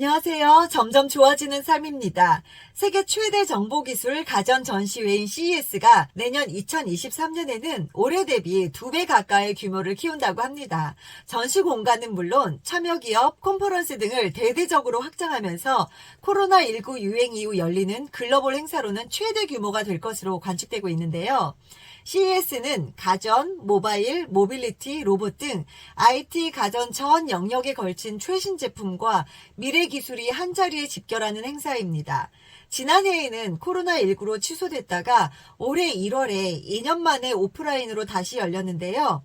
안녕하세요. 점점 좋아지는 삶입니다. 세계 최대 정보기술 가전 전시회인 CES가 내년 2023년에는 올해 대비 2배 가까이 규모를 키운다고 합니다. 전시 공간은 물론 참여 기업, 컨퍼런스 등을 대대적으로 확장하면서 코로나19 유행 이후 열리는 글로벌 행사로는 최대 규모가 될 것으로 관측되고 있는데요. CES는 가전, 모바일, 모빌리티, 로봇 등 IT 가전 전 영역에 걸친 최신 제품과 미래 기술이 한자리에 집결하는 행사입니다. 지난해에는 코로나19로 취소됐다가 올해 1월에 2년 만에 오프라인으로 다시 열렸는데요.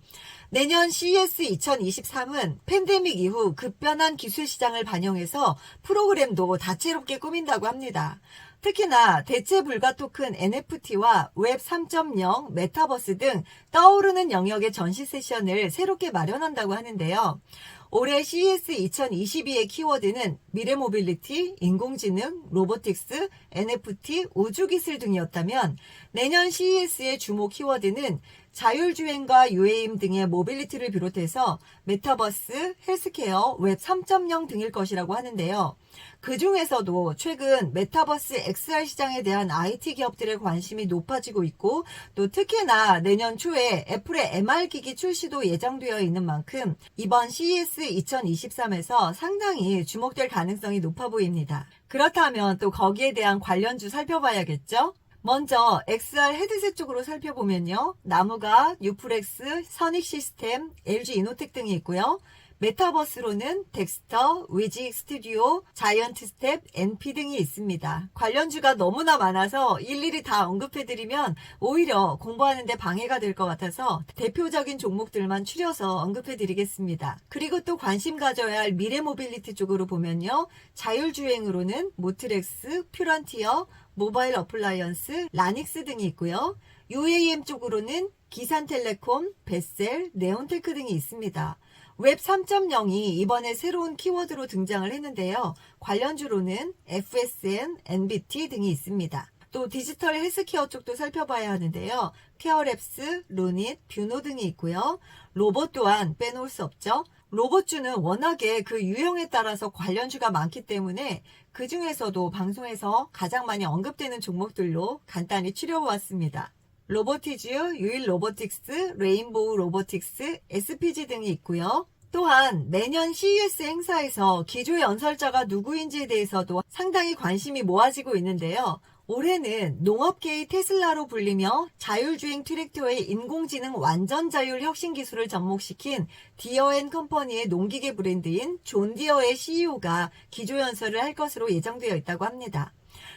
내년 CES 2023은 팬데믹 이후 급변한 기술 시장을 반영해서 프로그램도 다채롭게 꾸민다고 합니다. 특히나 대체 불가 토큰 NFT와 웹 3.0, 메타버스 등 떠오르는 영역의 전시 세션을 새롭게 마련한다고 하는데요. 올해 CES 2022의 키워드는 미래 모빌리티, 인공지능, 로보틱스, NFT, 우주기술 등이었다면 내년 CES의 주목 키워드는 자율주행과 UAM 등의 모빌리티를 비롯해서 메타버스, 헬스케어, 웹 3.0 등일 것이라고 하는데요. 그 중에서도 최근 메타버스 XR 시장에 대한 IT 기업들의 관심이 높아지고 있고 또 특히나 내년 초에 애플의 MR 기기 출시도 예정되어 있는 만큼 이번 CES 2023에서 상당히 주목될 가능성이 높아 보입니다. 그렇다면 또 거기에 대한 관련주 살펴봐야겠죠? 먼저 XR 헤드셋 쪽으로 살펴보면요. 나무가, 유프렉스, 선익 시스템, LG 이노텍 등이 있고요. 메타버스로는 덱스터, 위직 스튜디오, 자이언트 스텝, NP 등이 있습니다. 관련주가 너무나 많아서 일일이 다 언급해드리면 오히려 공부하는데 방해가 될 것 같아서 대표적인 종목들만 추려서 언급해드리겠습니다. 그리고 또 관심 가져야 할 미래 모빌리티 쪽으로 보면요. 자율주행으로는 모트렉스, 퓨런티어, 모바일 어플라이언스, 라닉스 등이 있고요. UAM 쪽으로는 기산텔레콤, 베셀, 네온테크 등이 있습니다. 웹 3.0이 이번에 새로운 키워드로 등장을 했는데요. 관련주로는 FSN, NBT 등이 있습니다. 또 디지털 헬스케어 쪽도 살펴봐야 하는데요. 케어랩스, 루닛, 뷰노 등이 있고요. 로봇 또한 빼놓을 수 없죠. 로봇주는 워낙에 그 유형에 따라서 관련주가 많기 때문에 그 중에서도 방송에서 가장 많이 언급되는 종목들로 간단히 추려보았습니다. 로보티즈, 유일 로보틱스, 레인보우 로보틱스, SPG 등이 있고요. 또한 매년 CES 행사에서 기조 연설자가 누구인지에 대해서도 상당히 관심이 모아지고 있는데요. 올해는 농업계의 테슬라로 불리며 자율주행 트랙터의 인공지능 완전 자율 혁신 기술을 접목시킨 디어앤컴퍼니의 농기계 브랜드인 존디어의 CEO가 기조 연설을 할 것으로 예정되어 있다고 합니다.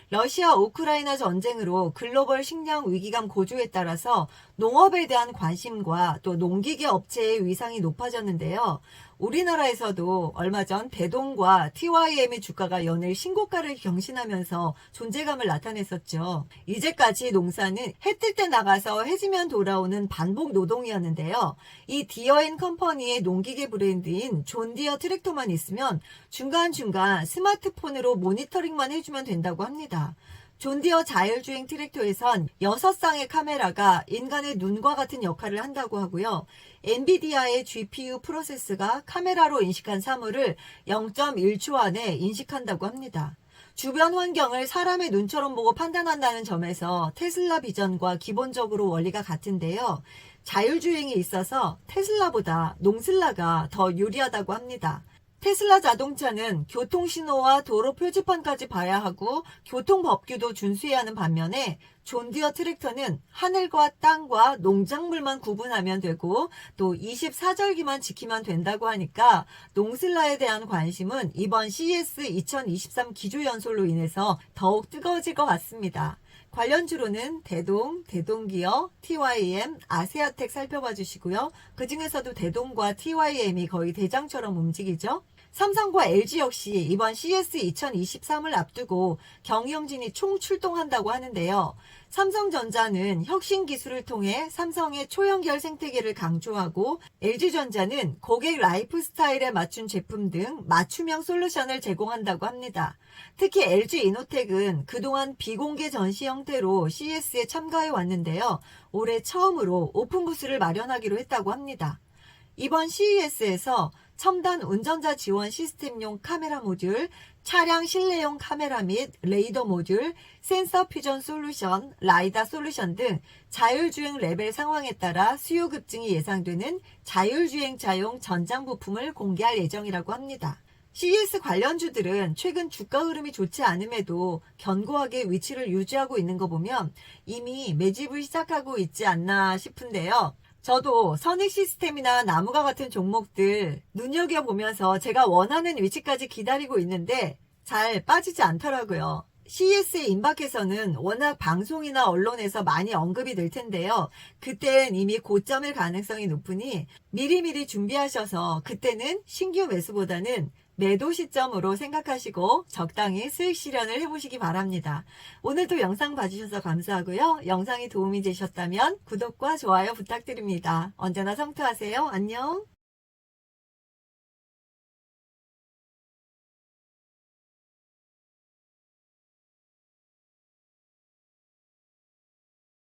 러시아 우크라이나 전쟁으로 글로벌 식량 위기감 고조에 따라서 농업에 대한 관심과 또 농기계 업체의 위상이 높아졌는데요. 우리나라에서도 얼마 전 대동과 TYM의 주가가 연일 신고가를 경신하면서 존재감을 나타냈었죠. 이제까지 농사는 해 뜰 때 나가서 해지면 돌아오는 반복 노동이었는데요. 이 디어앤컴퍼니의 농기계 브랜드인 존디어 트랙터만 있으면 중간중간 스마트폰으로 모니터링만 해주면 된다고 합니다. 존디어 자율주행 트랙터에선 6쌍의 카메라가 인간의 눈과 같은 역할을 한다고 하고요. 엔비디아의 GPU 프로세스가 카메라로 인식한 사물을 0.1초 안에 인식한다고 합니다. 주변 환경을 사람의 눈처럼 보고 판단한다는 점에서 테슬라 비전과 기본적으로 원리가 같은데요. 자율주행에 있어서 테슬라보다 농슬라가 더 유리하다고 합니다. 테슬라 자동차는 교통신호와 도로 표지판까지 봐야 하고 교통법규도 준수해야 하는 반면에 존디어 트랙터는 하늘과 땅과 농작물만 구분하면 되고 또 24절기만 지키면 된다고 하니까 농슬라에 대한 관심은 이번 CES 2023 기조연설로 인해서 더욱 뜨거워질 것 같습니다. 관련주로는 대동, 대동기어, TYM, 아세아텍 살펴봐 주시고요. 그 중에서도 대동과 TYM이 거의 대장처럼 움직이죠. 삼성과 LG 역시 이번 CES 2023을 앞두고 경영진이 총출동한다고 하는데요. 삼성전자는 혁신 기술을 통해 삼성의 초연결 생태계를 강조하고 LG전자는 고객 라이프 스타일에 맞춘 제품 등 맞춤형 솔루션을 제공한다고 합니다. 특히 LG 이노텍은 그동안 비공개 전시 형태로 CES에 참가해 왔는데요. 올해 처음으로 오픈 부스를 마련하기로 했다고 합니다. 이번 CES에서 첨단 운전자 지원 시스템용 카메라 모듈, 차량 실내용 카메라 및 레이더 모듈, 센서 퓨전 솔루션, 라이다 솔루션 등 자율주행 레벨 상황에 따라 수요 급증이 예상되는 자율주행차용 전장 부품을 공개할 예정이라고 합니다. CES 관련주들은 최근 주가 흐름이 좋지 않음에도 견고하게 위치를 유지하고 있는 거 보면 이미 매집을 시작하고 있지 않나 싶은데요. 저도 선익 시스템이나 나무가 같은 종목들 눈여겨보면서 제가 원하는 위치까지 기다리고 있는데 잘 빠지지 않더라고요. CES에 임박해서는 워낙 방송이나 언론에서 많이 언급이 될 텐데요. 그땐 이미 고점일 가능성이 높으니 미리미리 준비하셔서 그때는 신규 매수보다는 매도 시점으로 생각하시고 적당히 수익 실현을 해보시기 바랍니다. 오늘도 영상 봐주셔서 감사하고요. 영상이 도움이 되셨다면 구독과 좋아요 부탁드립니다. 언제나 성투하세요. 안녕.